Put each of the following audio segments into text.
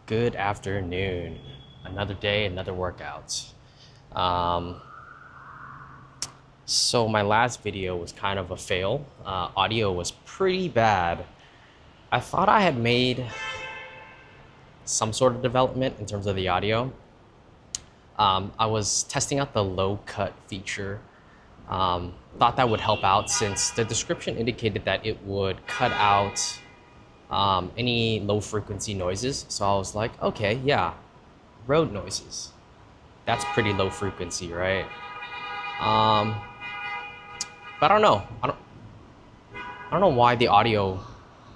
Good afternoon. Another day, another workout. Um, so my last video was kind of a fail. Audio was pretty bad. I thought I had made some sort of development in terms of the audio. I was testing out the low cut feature. Thought that would help out since the description indicated that it would cut out any low frequency noises. So I was like, okay, yeah, road noises. That's pretty low frequency, right? Um, but I don't know. I don't know why the audio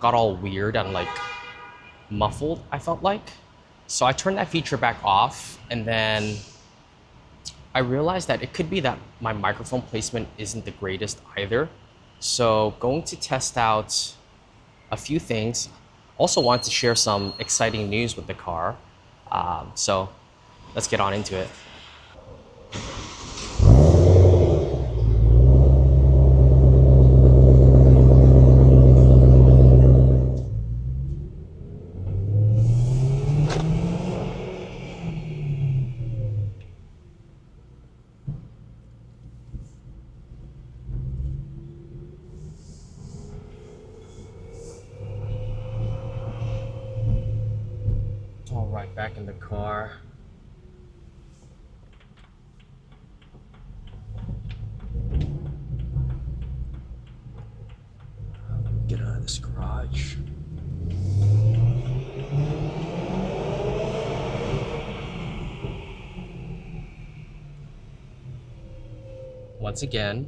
got all weird and like muffled, I felt like. So I turned that feature back off, and then I realized that it could be that my microphone placement isn't the greatest either. So going to test out a few things. Also wanted to share some exciting news with the car. So let's get on into it. All right, back in the car. Get out of this garage. Once again,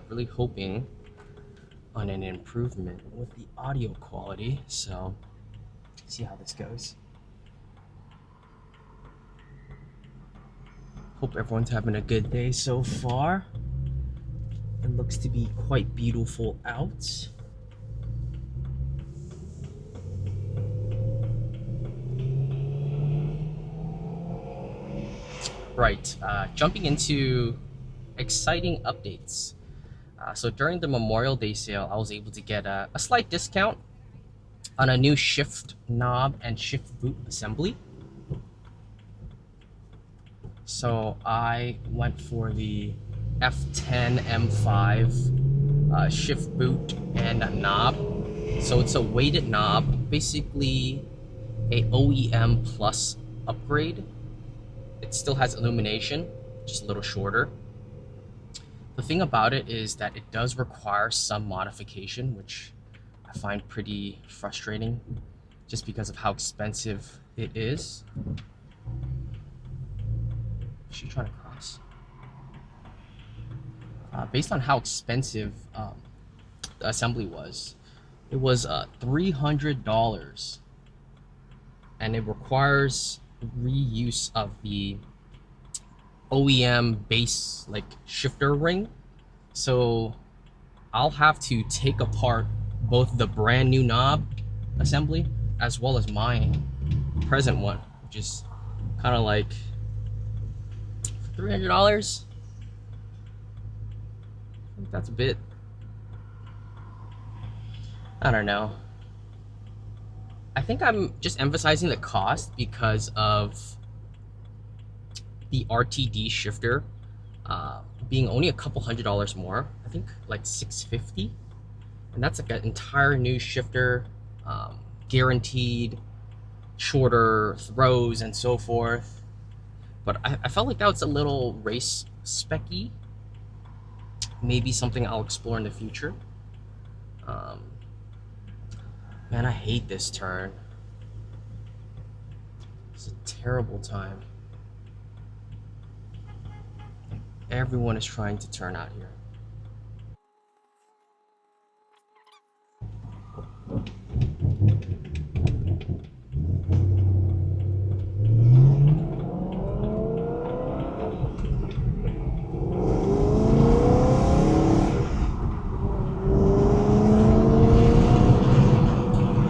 really hoping on an improvement with the audio quality. So, see how this goes. Hope everyone's having a good day so far. It looks to be quite beautiful out. Right, jumping into exciting updates. So during the Memorial Day sale, I was able to get a slight discount on a new shift knob and shift boot assembly. So I went for the F10 M5 shift boot and a knob. So it's a weighted knob, basically a OEM plus upgrade. It still has illumination, just a little shorter. The thing about it is that it does require some modification, which I find pretty frustrating just because of how expensive it is. Is she trying to cross? Based on how expensive the assembly was, it was $300, and it requires reuse of the OEM base like shifter ring. So I'll have to take apart both the brand new knob assembly as well as my present one, which is kind of like $300. I think that's a bit, I don't know. I think I'm just emphasizing the cost because of the RTD shifter being only a couple $100 more. I think like $650, and that's like an entire new shifter, guaranteed shorter throws and so forth. But I felt like that was a little race specky. Maybe something I'll explore in the future. Man, I hate this turn. It's a terrible time. Everyone is trying to turn out here.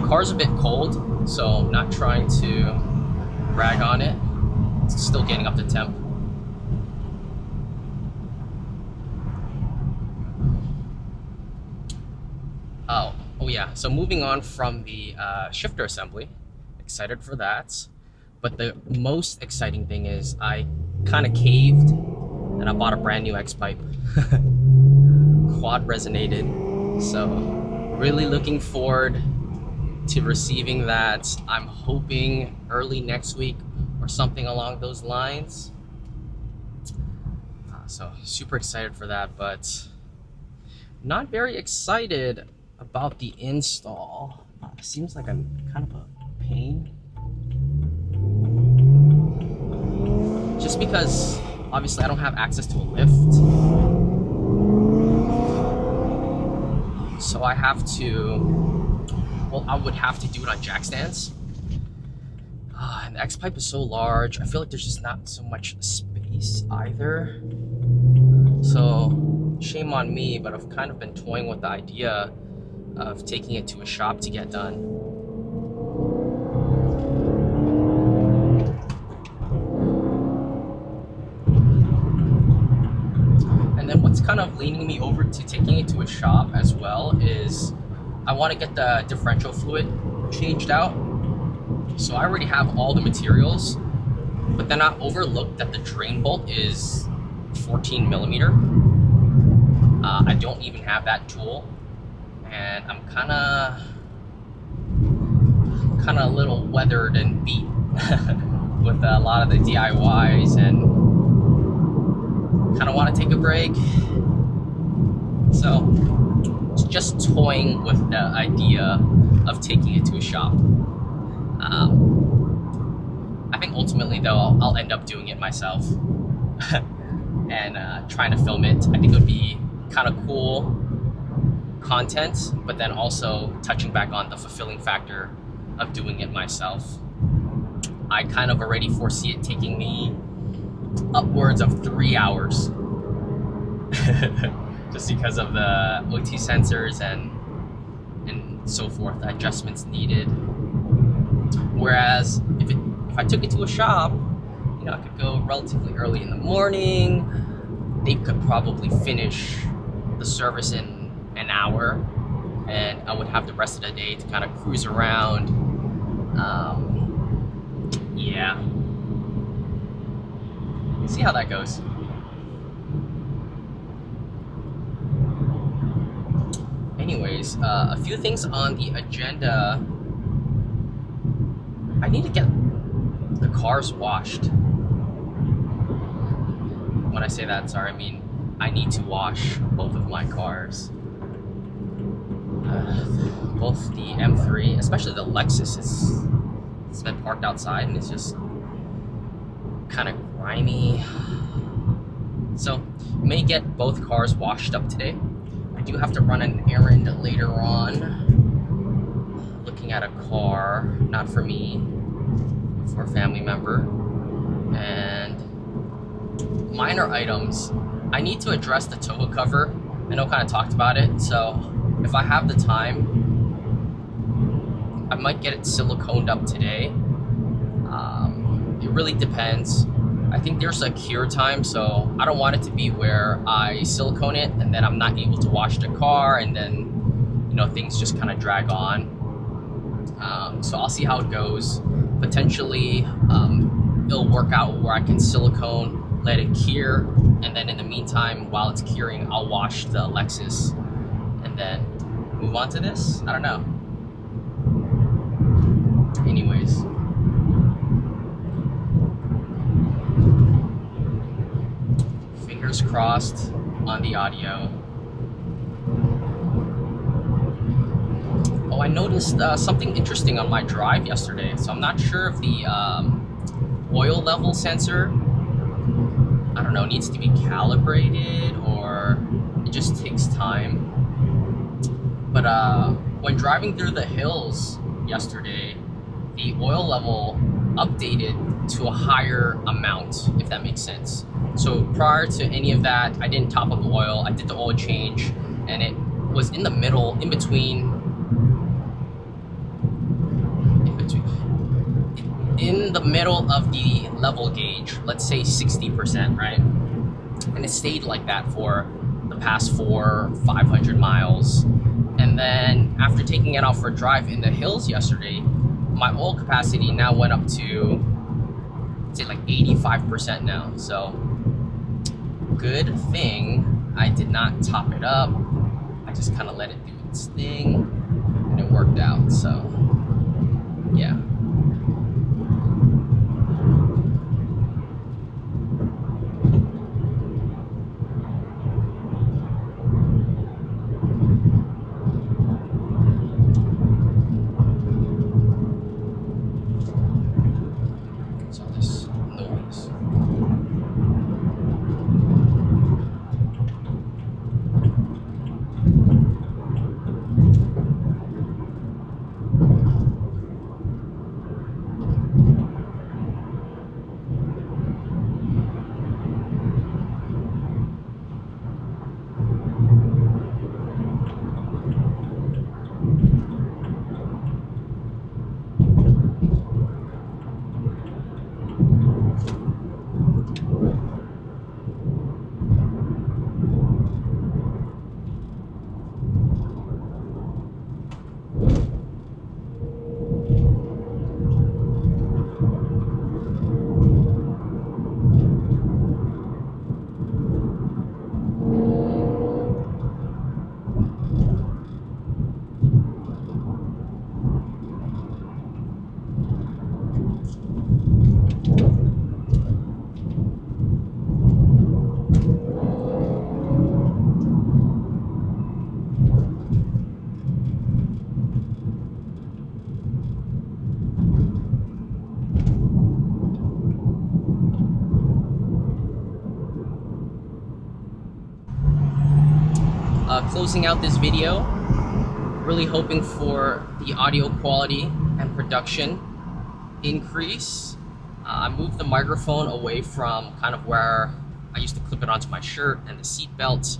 Car's a bit cold, so I'm not trying to rag on it. It's still getting up to temp. Oh yeah, so moving on from the shifter assembly, excited for that. But the most exciting thing is I kind of caved and I bought a brand new X pipe. Quad resonated. So really looking forward to receiving that. I'm hoping early next week or something along those lines. So super excited for that, but not very excited about the install. Seems like I'm kind of a pain. Just because obviously I don't have access to a lift. So I have to, well, I would have to do it on jack stands. And the X pipe is so large, I feel like there's just not so much space either. So shame on me, but I've kind of been toying with the idea of taking it to a shop to get done. And then what's kind of leaning me over to taking it to a shop as well is I want to get the differential fluid changed out. So I already have all the materials, but then I overlooked that the drain bolt is 14 millimeter. I don't even have that tool, and I'm kind of a little weathered and beat with a lot of the DIYs, and kind of want to take a break. So just toying with the idea of taking it to a shop. I think ultimately though I'll end up doing it myself and trying to film it. I think it would be kind of cool content, but then also touching back on the fulfilling factor of doing it myself. I kind of already foresee it taking me upwards of 3 hours just because of the OT sensors and so forth, the adjustments needed. Whereas if I took it to a shop, you know, I could go relatively early in the morning. They could probably finish the service in an hour, and I would have the rest of the day to kind of cruise around. Yeah. See how that goes. Anyways, a few things on the agenda. I need to get the cars washed. When I say that, sorry, I mean I need to wash both of my cars. Both the M3, especially the Lexus, it's been parked outside and it's just kind of grimy. So may get both cars washed up today. I do have to run an errand later on, looking at a car, not for me, for a family member. And minor items, I need to address the tow cover. I know I kind of talked about it, so if I have the time, I might get it siliconed up today. It really depends. I think there's a cure time, so I don't want it to be where I silicone it and then I'm not able to wash the car, and then, you know, things just kind of drag on. So I'll see how it goes. Potentially, it'll work out where I can silicone, let it cure, and then in the meantime, while it's curing, I'll wash the Lexus and then move on to this. I don't know. Anyways. Fingers crossed on the audio. Oh, I noticed something interesting on my drive yesterday. So I'm not sure if the oil level sensor, I don't know, needs to be calibrated or it just takes time. But when driving through the hills yesterday, the oil level updated to a higher amount, if that makes sense. So prior to any of that, I didn't top up the oil. I did the oil change, and it was in the middle, in between the middle of the level gauge, let's say 60%, right? And it stayed like that for the past 400-500 miles. And then after taking it out for a drive in the hills yesterday, my oil capacity now went up to say like 85% now. So good thing I did not top it up. I just kind of let it do its thing, and it worked out. So yeah. What's all this noise? Closing out this video, really hoping for the audio quality and production increase. I moved the microphone away from kind of where I used to clip it onto my shirt and the seat belt.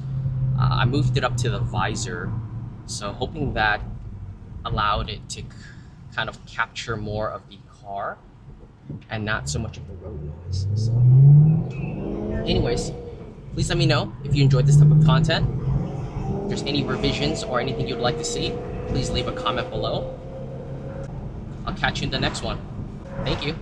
I moved it up to the visor, so hoping that allowed it to kind of capture more of the car and not so much of the road noise. So anyways, please let me know if you enjoyed this type of content. If there's any revisions or anything you'd like to see, please leave a comment below. I'll catch you in the next one. Thank you.